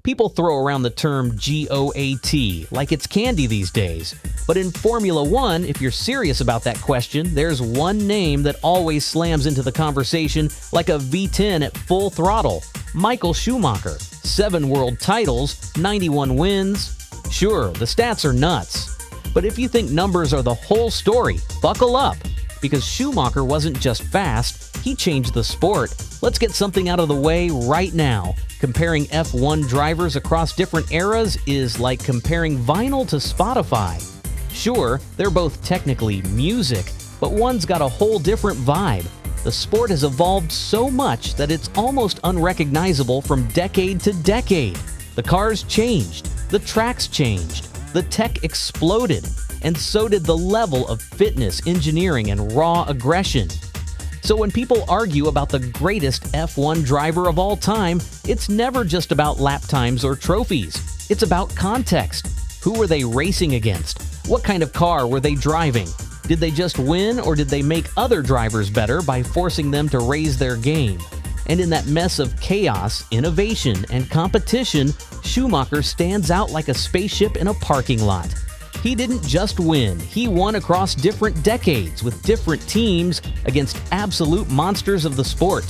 People throw around the term GOAT like it's candy these days. But in Formula One, if you're serious about that question, there's one name that always slams into the conversation like a V10 at full throttle: Michael Schumacher. 7 world titles, 91 wins. Sure, the stats are nuts. But if you think numbers are the whole story, buckle up. Because Schumacher wasn't just fast, he changed the sport. Let's get something out of the way right now. Comparing F1 drivers across different eras is like comparing vinyl to Spotify. Sure, they're both technically music, but one's got a whole different vibe. The sport has evolved so much that it's almost unrecognizable from decade to decade. The cars changed, the tracks changed, the tech exploded, and so did the level of fitness, engineering, and raw aggression. So when people argue about the greatest F1 driver of all time, it's never just about lap times or trophies. It's about context. Who were they racing against? What kind of car were they driving? Did they just win, or did they make other drivers better by forcing them to raise their game? And in that mess of chaos, innovation, and competition, Schumacher stands out like a spaceship in a parking lot. He didn't just win, he won across different decades with different teams against absolute monsters of the sport.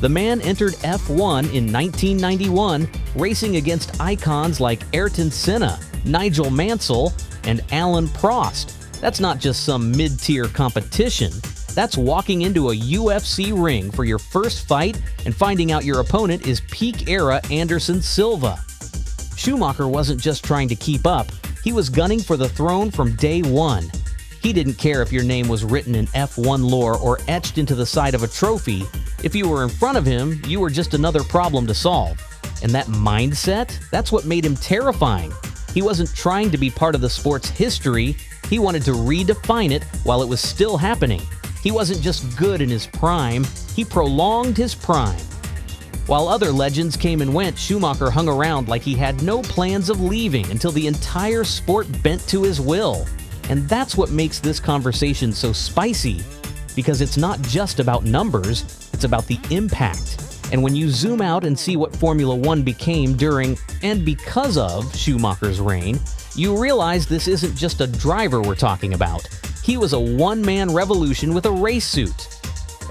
The man entered F1 in 1991, racing against icons like Ayrton Senna, Nigel Mansell, and Alain Prost. That's not just some mid-tier competition. That's walking into a UFC ring for your first fight and finding out your opponent is peak-era Anderson Silva. Schumacher wasn't just trying to keep up, he was gunning for the throne from day one. He didn't care if your name was written in F1 lore or etched into the side of a trophy. If you were in front of him, you were just another problem to solve. And that mindset, that's what made him terrifying. He wasn't trying to be part of the sport's history, he wanted to redefine it while it was still happening. He wasn't just good in his prime, he prolonged his prime. While other legends came and went, Schumacher hung around like he had no plans of leaving until the entire sport bent to his will. And that's what makes this conversation so spicy, because it's not just about numbers, it's about the impact. And when you zoom out and see what Formula One became during and because of Schumacher's reign, you realize this isn't just a driver we're talking about. He was a one-man revolution with a race suit.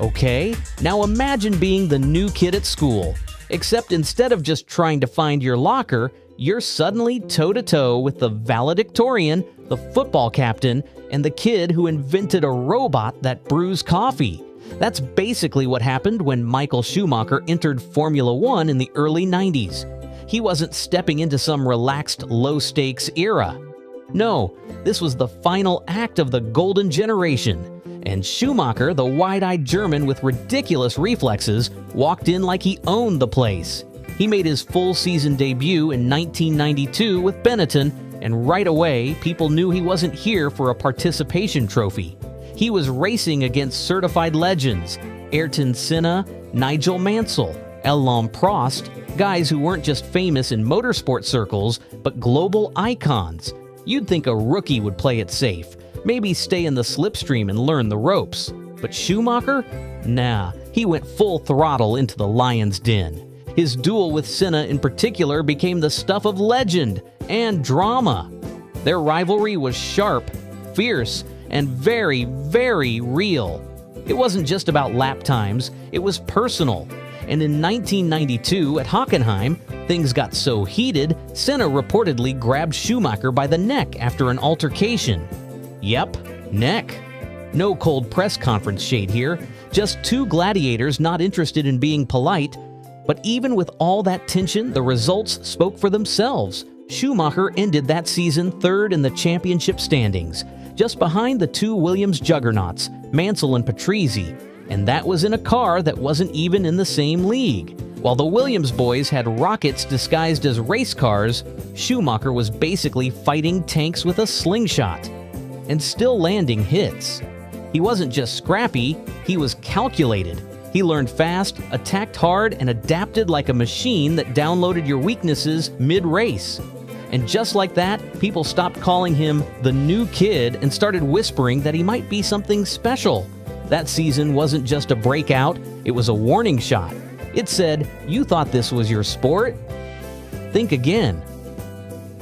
Okay, now imagine being the new kid at school, except instead of just trying to find your locker, you're suddenly toe-to-toe with the valedictorian, the football captain, and the kid who invented a robot that brews coffee. That's basically what happened when Michael Schumacher entered Formula One in the early 90s. He wasn't stepping into some relaxed, low-stakes era. No, this was the final act of the golden generation. And Schumacher, the wide-eyed German with ridiculous reflexes, walked in like he owned the place. He made his full-season debut in 1992 with Benetton, and right away, people knew he wasn't here for a participation trophy. He was racing against certified legends: Ayrton Senna, Nigel Mansell, Alain Prost, guys who weren't just famous in motorsport circles, but global icons. You'd think a rookie would play it safe, maybe stay in the slipstream and learn the ropes. But Schumacher? Nah, he went full throttle into the lion's den. His duel with Senna in particular became the stuff of legend and drama. Their rivalry was sharp, fierce, and very, very real. It wasn't just about lap times, it was personal. And in 1992 at Hockenheim, things got so heated, Senna reportedly grabbed Schumacher by the neck after an altercation. Yep, neck. No cold press conference shade here, just two gladiators not interested in being polite. But even with all that tension, the results spoke for themselves. Schumacher ended that season third in the championship standings, just behind the two Williams juggernauts, Mansell and Patrese, and that was in a car that wasn't even in the same league. While the Williams boys had rockets disguised as race cars, Schumacher was basically fighting tanks with a slingshot and still landing hits. He wasn't just scrappy, he was calculated. He learned fast, attacked hard, and adapted like a machine that downloaded your weaknesses mid-race. And just like that, people stopped calling him the new kid and started whispering that he might be something special. That season wasn't just a breakout, it was a warning shot. It said, "You thought this was your sport?" think again.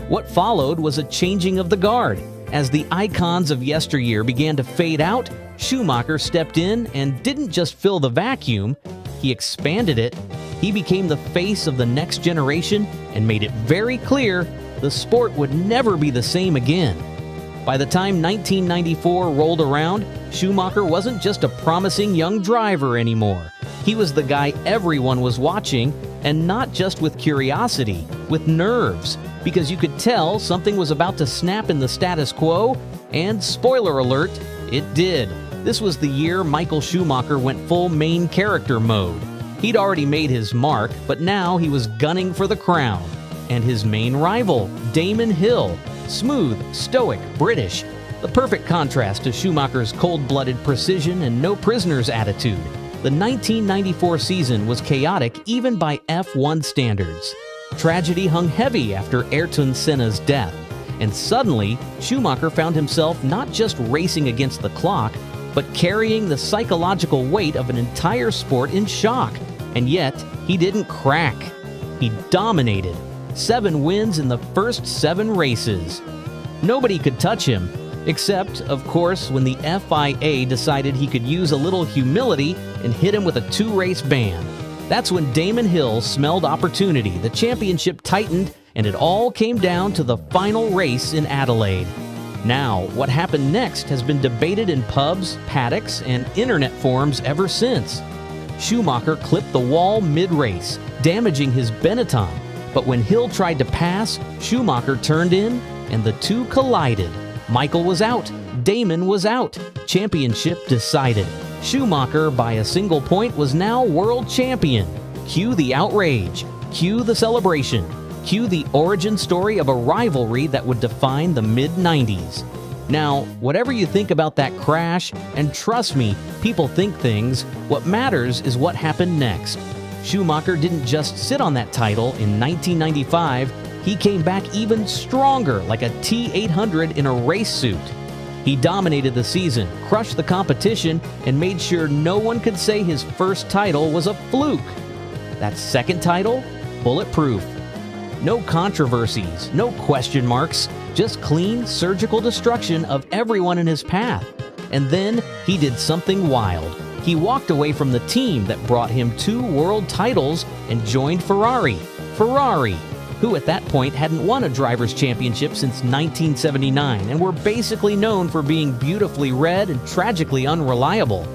What followed was a changing of the guard. As the icons of yesteryear began to fade out, Schumacher stepped in and didn't just fill the vacuum, he expanded it. He became the face of the next generation and made it very clear the sport would never be the same again. By the time 1994 rolled around, Schumacher wasn't just a promising young driver anymore. He was the guy everyone was watching, and not just with curiosity, with nerves, because you could tell something was about to snap in the status quo, and spoiler alert, it did. This was the year Michael Schumacher went full main character mode. He'd already made his mark, but now he was gunning for the crown. And his main rival, Damon Hill, smooth, stoic, British, the perfect contrast to Schumacher's cold-blooded precision and no-prisoners attitude. The 1994 season was chaotic even by F1 standards. Tragedy hung heavy after Ayrton Senna's death, and suddenly Schumacher found himself not just racing against the clock, but carrying the psychological weight of an entire sport in shock. And yet, he didn't crack. He dominated. 7 wins in the first 7 races. Nobody could touch him, except, of course, when the FIA decided he could use a little humility and hit him with a 2-race ban. That's when Damon Hill smelled opportunity, the championship tightened, and it all came down to the final race in Adelaide. Now, what happened next has been debated in pubs, paddocks, and internet forums ever since. Schumacher clipped the wall mid-race, damaging his Benetton. But when Hill tried to pass, Schumacher turned in, and the two collided. Michael was out. Damon was out. Championship decided. Schumacher, by a single point, was now world champion. Cue the outrage. Cue the celebration. Cue the origin story of a rivalry that would define the mid-90s. Now, whatever you think about that crash, and trust me, people think things, what matters is what happened next. Schumacher didn't just sit on that title in 1995, he came back even stronger like a T-800 in a race suit. He dominated the season, crushed the competition, and made sure no one could say his first title was a fluke. That second title? Bulletproof. No controversies, no question marks, just clean, surgical destruction of everyone in his path. And then he did something wild. He walked away from the team that brought him 2 world titles and joined Ferrari. Ferrari, who at that point hadn't won a driver's championship since 1979 and were basically known for being beautifully red and tragically unreliable.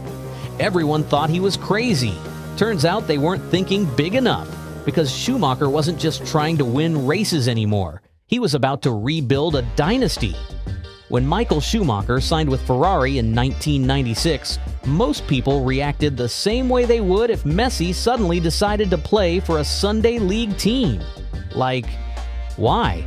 Everyone thought he was crazy. Turns out they weren't thinking big enough, because Schumacher wasn't just trying to win races anymore. He was about to rebuild a dynasty. When Michael Schumacher signed with Ferrari in 1996, most people reacted the same way they would if Messi suddenly decided to play for a Sunday League team. Like, why?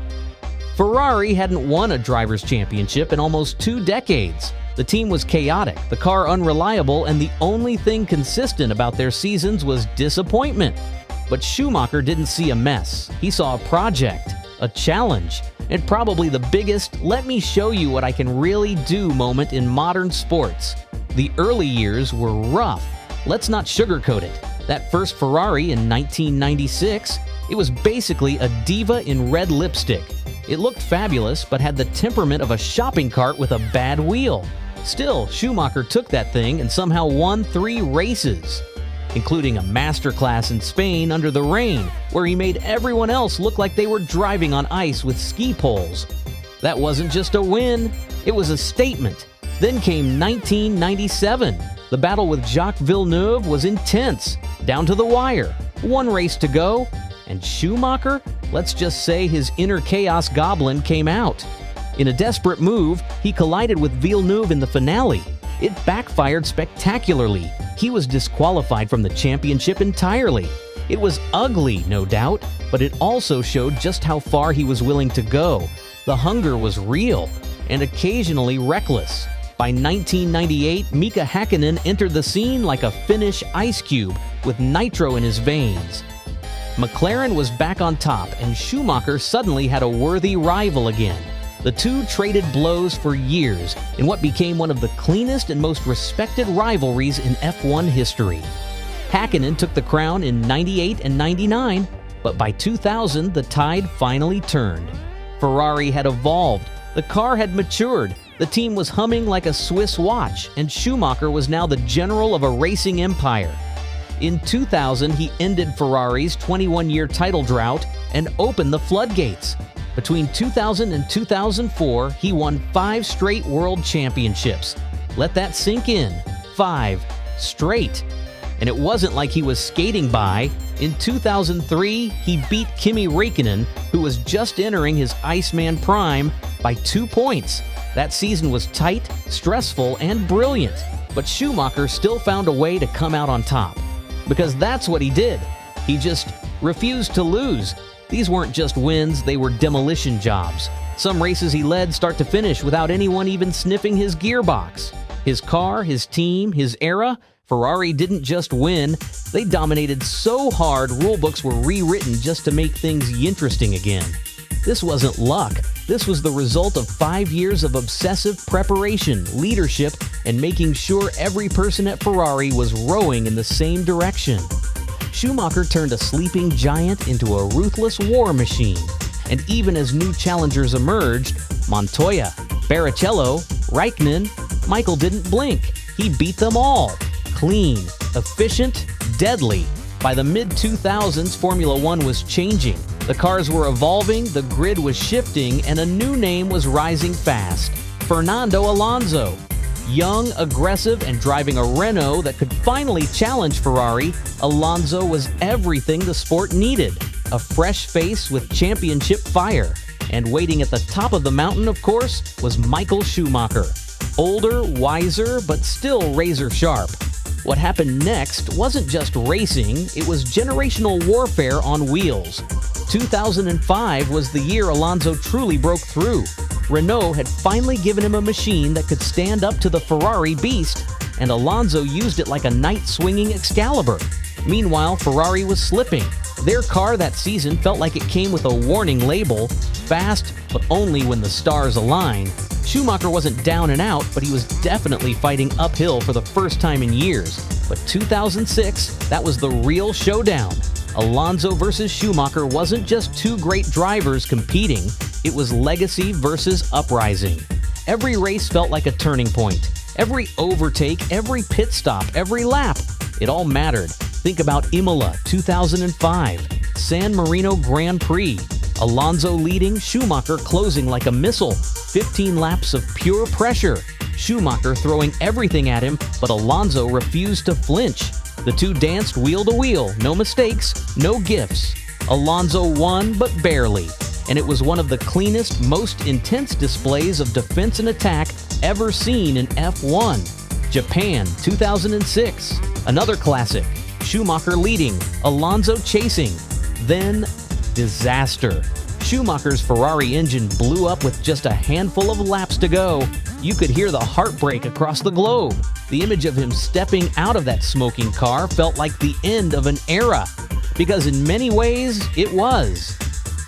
Ferrari hadn't won a driver's championship in almost 2 decades. The team was chaotic, the car unreliable, and the only thing consistent about their seasons was disappointment. But Schumacher didn't see a mess. He saw a project, a challenge, and probably the biggest "let me show you what I can really do" moment in modern sports. The early years were rough. Let's not sugarcoat it. That first Ferrari in 1996, it was basically a diva in red lipstick. It looked fabulous, but had the temperament of a shopping cart with a bad wheel. Still, Schumacher took that thing and somehow won 3 races, including a masterclass in Spain under the rain, where he made everyone else look like they were driving on ice with ski poles. That wasn't just a win, it was a statement. Then came 1997. The battle with Jacques Villeneuve was intense, down to the wire. 1 race to go, and Schumacher, let's just say his inner chaos goblin came out. In a desperate move, he collided with Villeneuve in the finale. It backfired spectacularly. He was disqualified from the championship entirely. It was ugly, no doubt, but it also showed just how far he was willing to go. The hunger was real, and occasionally reckless. By 1998, Mika Häkkinen entered the scene like a Finnish ice cube with nitro in his veins. McLaren was back on top, and Schumacher suddenly had a worthy rival again. The two traded blows for years in what became one of the cleanest and most respected rivalries in F1 history. Häkkinen took the crown in 98 and 99. But by 2000, the tide finally turned. Ferrari had evolved, the car had matured, the team was humming like a Swiss watch, and Schumacher was now the general of a racing empire. In 2000, he ended Ferrari's 21-year title drought and opened the floodgates. Between 2000 and 2004, he won 5 straight world championships. Let that sink in. 5 straight. And it wasn't like he was skating by. In 2003, he beat Kimi Räikkönen, who was just entering his Iceman prime, by 2 points. That season was tight, stressful, and brilliant. But Schumacher still found a way to come out on top. Because that's what he did. He just refused to lose. These weren't just wins, they were demolition jobs. Some races he led start to finish without anyone even sniffing his gearbox. His car, his team, his era, Ferrari didn't just win, they dominated so hard rulebooks were rewritten just to make things interesting again. This wasn't luck. This was the result of 5 years of obsessive preparation, leadership, and making sure every person at Ferrari was rowing in the same direction. Schumacher turned a sleeping giant into a ruthless war machine. And even as new challengers emerged, Montoya, Barrichello, Räikkönen, Michael didn't blink. He beat them all. Clean, efficient, deadly. By the mid-2000s, Formula One was changing. The cars were evolving, the grid was shifting, and a new name was rising fast. Fernando Alonso. Young, aggressive, and driving a Renault that could finally challenge Ferrari, Alonso was everything the sport needed. A fresh face with championship fire. And waiting at the top of the mountain, of course, was Michael Schumacher. Older, wiser, but still razor sharp. What happened next wasn't just racing, it was generational warfare on wheels. 2005 was the year Alonso truly broke through. Renault had finally given him a machine that could stand up to the Ferrari beast, and Alonso used it like a knight swinging Excalibur. Meanwhile, Ferrari was slipping. Their car that season felt like it came with a warning label, fast, but only when the stars align. Schumacher wasn't down and out, but he was definitely fighting uphill for the first time in years. But 2006, that was the real showdown. Alonso versus Schumacher wasn't just two great drivers competing, it was legacy versus uprising. Every race felt like a turning point. Every overtake, every pit stop, every lap, it all mattered. Think about Imola 2005, San Marino Grand Prix. Alonso leading, Schumacher closing like a missile. 15 laps of pure pressure. Schumacher throwing everything at him, but Alonso refused to flinch. The two danced wheel to wheel, no mistakes, no gifts. Alonso won, but barely. And it was one of the cleanest, most intense displays of defense and attack ever seen in F1. Japan 2006, another classic. Schumacher leading, Alonso chasing. Then, disaster. Schumacher's Ferrari engine blew up with just a handful of laps to go. You could hear the heartbreak across the globe. The image of him stepping out of that smoking car felt like the end of an era, because in many ways, it was.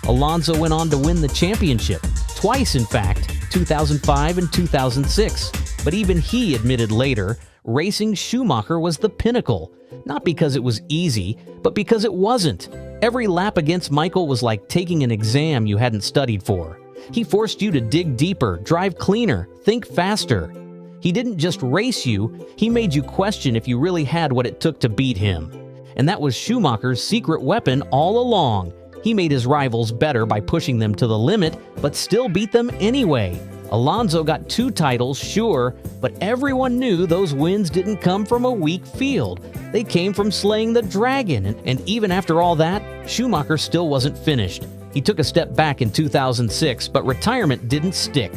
Alonso went on to win the championship, twice in fact, 2005 and 2006. But even he admitted later, racing Schumacher was the pinnacle. Not because it was easy, but because it wasn't. Every lap against Michael was like taking an exam you hadn't studied for. He forced you to dig deeper, drive cleaner, think faster. He didn't just race you, he made you question if you really had what it took to beat him. And that was Schumacher's secret weapon all along. He made his rivals better by pushing them to the limit, but still beat them anyway. Alonso got 2 titles, sure, but everyone knew those wins didn't come from a weak field. They came from slaying the dragon, and even after all that, Schumacher still wasn't finished. He took a step back in 2006, but retirement didn't stick.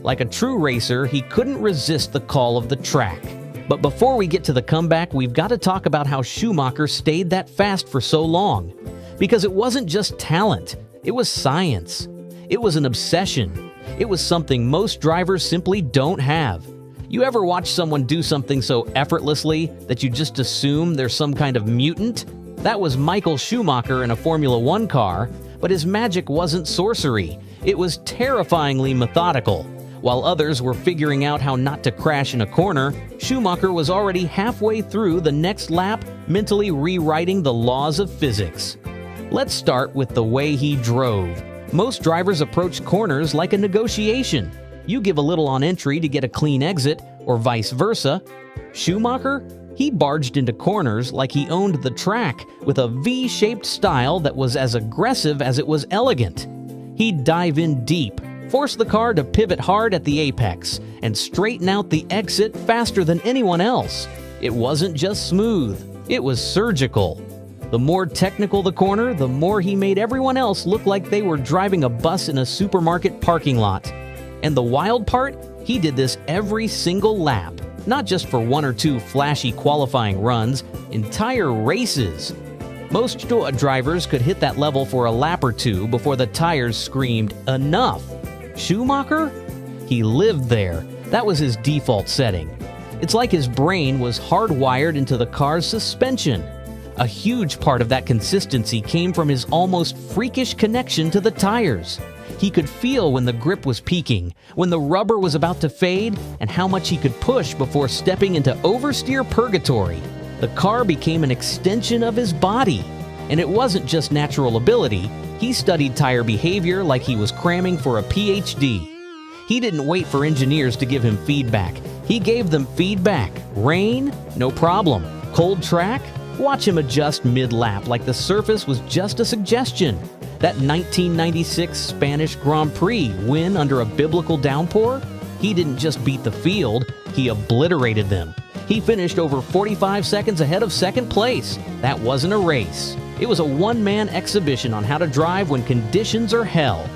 Like a true racer, he couldn't resist the call of the track. But before we get to the comeback, we've got to talk about how Schumacher stayed that fast for so long. Because it wasn't just talent, it was science. It was an obsession. It was something most drivers simply don't have. You ever watch someone do something so effortlessly that you just assume they're some kind of mutant? That was Michael Schumacher in a Formula One car, but his magic wasn't sorcery. It was terrifyingly methodical. While others were figuring out how not to crash in a corner, Schumacher was already halfway through the next lap, mentally rewriting the laws of physics. Let's start with the way he drove. Most drivers approach corners like a negotiation. You give a little on entry to get a clean exit, or vice versa. Schumacher? He barged into corners like he owned the track, with a V-shaped style that was as aggressive as it was elegant. He'd dive in deep, force the car to pivot hard at the apex, and straighten out the exit faster than anyone else. It wasn't just smooth, it was surgical. The more technical the corner, the more he made everyone else look like they were driving a bus in a supermarket parking lot. And the wild part? He did this every single lap. Not just for one or two flashy qualifying runs, entire races. Most drivers could hit that level for a lap or two before the tires screamed, "Enough!" Schumacher? He lived there. That was his default setting. It's like his brain was hardwired into the car's suspension. A huge part of that consistency came from his almost freakish connection to the tires. He could feel when the grip was peaking, when the rubber was about to fade, and how much he could push before stepping into oversteer purgatory. The car became an extension of his body. And it wasn't just natural ability. He studied tire behavior like he was cramming for a PhD. He didn't wait for engineers to give him feedback. He gave them feedback. Rain? No problem. Cold track? Watch him adjust mid-lap like the surface was just a suggestion. That 1996 Spanish Grand Prix win under a biblical downpour? He didn't just beat the field, he obliterated them. He finished over 45 seconds ahead of second place. That wasn't a race. It was a one-man exhibition on how to drive when conditions are hell.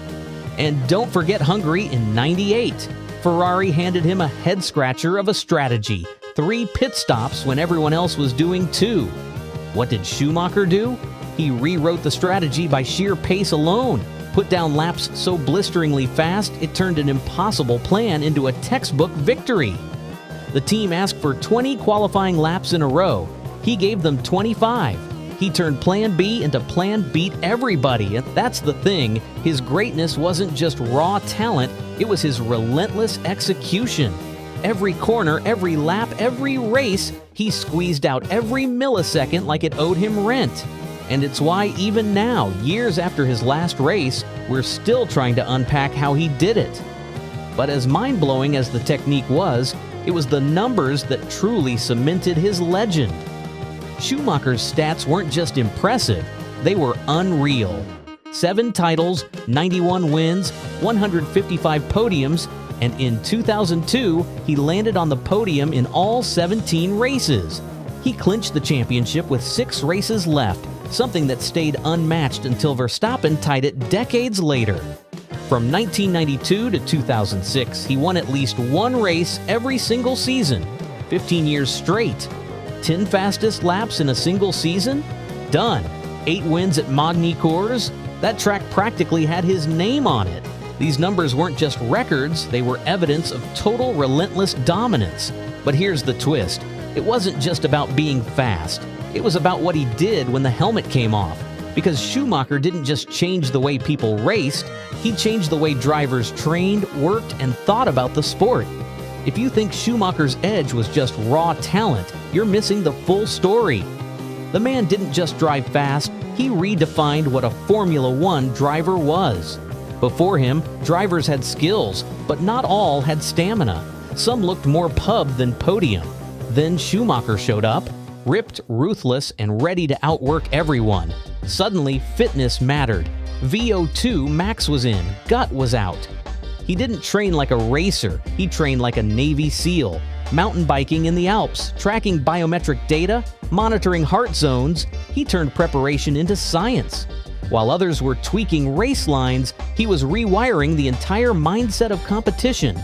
And don't forget Hungary in '98. Ferrari handed him a head-scratcher of a strategy. 3 pit stops when everyone else was doing 2. What did Schumacher do? He rewrote the strategy by sheer pace alone, put down laps so blisteringly fast it turned an impossible plan into a textbook victory. The team asked for 20 qualifying laps in a row. He gave them 25. He turned Plan B into Plan Beat Everybody, and that's the thing. His greatness wasn't just raw talent, it was his relentless execution. Every corner, every lap, every race, he squeezed out every millisecond like it owed him rent. And it's why even now, years after his last race, we're still trying to unpack how he did it. But as mind-blowing as the technique was, it was the numbers that truly cemented his legend. Schumacher's stats weren't just impressive, they were unreal. 7 titles, 91 wins, 155 podiums, and in 2002, he landed on the podium in all 17 races. He clinched the championship with 6 races left, something that stayed unmatched until Verstappen tied it decades later. From 1992 to 2006, he won at least 1 race every single season, 15 years straight. 10 fastest laps in a single season? Done. 8 wins at Magny-Cours? That track practically had his name on it. These numbers weren't just records, they were evidence of total relentless dominance. But here's the twist. It wasn't just about being fast. It was about what he did when the helmet came off. Because Schumacher didn't just change the way people raced, he changed the way drivers trained, worked, and thought about the sport. If you think Schumacher's edge was just raw talent, you're missing the full story. The man didn't just drive fast, he redefined what a Formula One driver was. Before him, drivers had skills, but not all had stamina. Some looked more pub than podium. Then Schumacher showed up, ripped, ruthless, and ready to outwork everyone. Suddenly, fitness mattered. VO2 max was in, gut was out. He didn't train like a racer, he trained like a Navy SEAL. Mountain biking in the Alps, tracking biometric data, monitoring heart zones, he turned preparation into science. While others were tweaking race lines, he was rewiring the entire mindset of competition.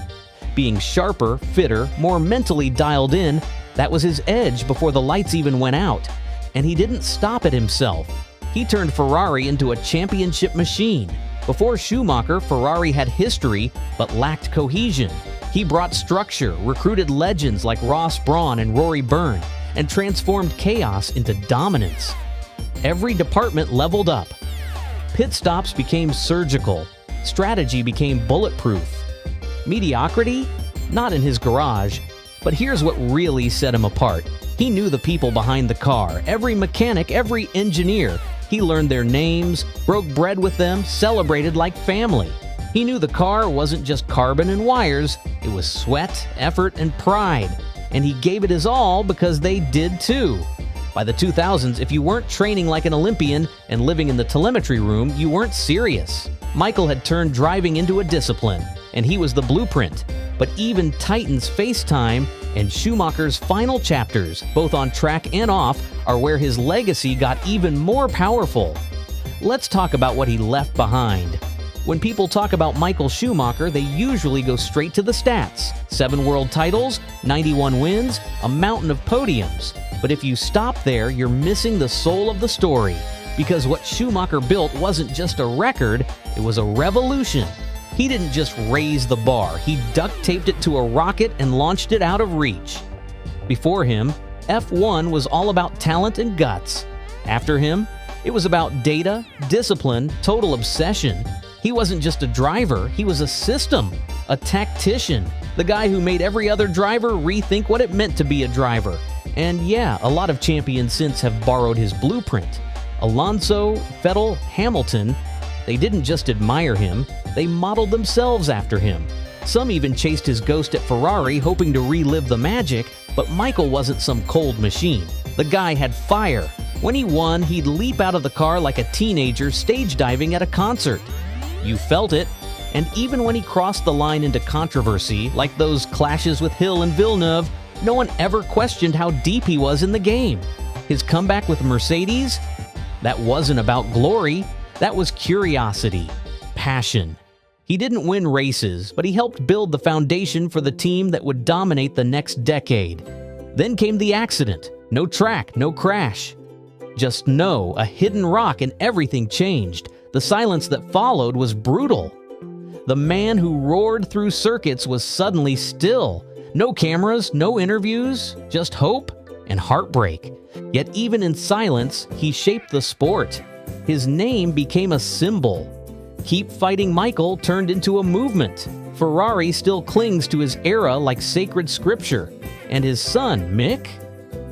Being sharper, fitter, more mentally dialed in, that was his edge before the lights even went out. And he didn't stop at himself. He turned Ferrari into a championship machine. Before Schumacher, Ferrari had history, but lacked cohesion. He brought structure, recruited legends like Ross Brawn and Rory Byrne, and transformed chaos into dominance. Every department leveled up. Pit stops became surgical. Strategy became bulletproof. Mediocrity? Not in his garage. But here's what really set him apart. He knew the people behind the car, every mechanic, every engineer. He learned their names, broke bread with them, celebrated like family. He knew the car wasn't just carbon and wires, it was sweat, effort, and pride. And he gave it his all because they did too. By the 2000s, if you weren't training like an Olympian and living in the telemetry room, you weren't serious. Michael had turned driving into a discipline, and he was the blueprint. But even Titan's FaceTime and Schumacher's final chapters, both on track and off, are where his legacy got even more powerful. Let's talk about what he left behind. When people talk about Michael Schumacher, they usually go straight to the stats. 7 world titles, 91 wins, a mountain of podiums. But if you stop there, you're missing the soul of the story. Because what Schumacher built wasn't just a record, it was a revolution. He didn't just raise the bar, he duct-taped it to a rocket and launched it out of reach. Before him, F1 was all about talent and guts. After him, it was about data, discipline, total obsession. He wasn't just a driver, he was a system, a tactician, the guy who made every other driver rethink what it meant to be a driver. And yeah, a lot of champions since have borrowed his blueprint. Alonso, Vettel, Hamilton, they didn't just admire him, they modeled themselves after him. Some even chased his ghost at Ferrari hoping to relive the magic, but Michael wasn't some cold machine. The guy had fire. When he won, he'd leap out of the car like a teenager stage diving at a concert. You felt it. And even when he crossed the line into controversy, like those clashes with Hill and Villeneuve, no one ever questioned how deep he was in the game. His comeback with Mercedes? That wasn't about glory. That was curiosity, passion. He didn't win races, but he helped build the foundation for the team that would dominate the next decade. Then came the accident. No track, no crash. Just know, a hidden rock and everything changed. The silence that followed was brutal. The man who roared through circuits was suddenly still. No cameras, no interviews, just hope and heartbreak. Yet even in silence, he shaped the sport. His name became a symbol. Keep Fighting Michael turned into a movement. Ferrari still clings to his era like sacred scripture. And his son, Mick?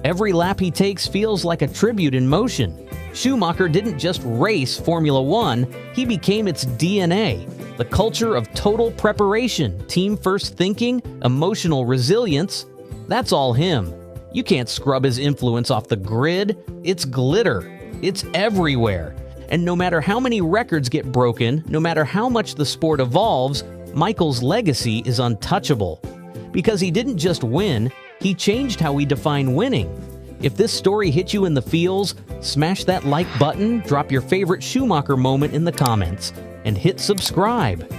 Every lap he takes feels like a tribute in motion. Schumacher didn't just race Formula One, he became its DNA. The culture of total preparation, team-first thinking, emotional resilience. That's all him. You can't scrub his influence off the grid. It's glitter. It's everywhere. And no matter how many records get broken, no matter how much the sport evolves, Michael's legacy is untouchable. Because he didn't just win, he changed how we define winning. If this story hit you in the feels, smash that like button, drop your favorite Schumacher moment in the comments, and hit subscribe.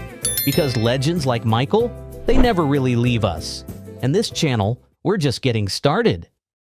Because legends like Michael, they never really leave us. And this channel, we're just getting started.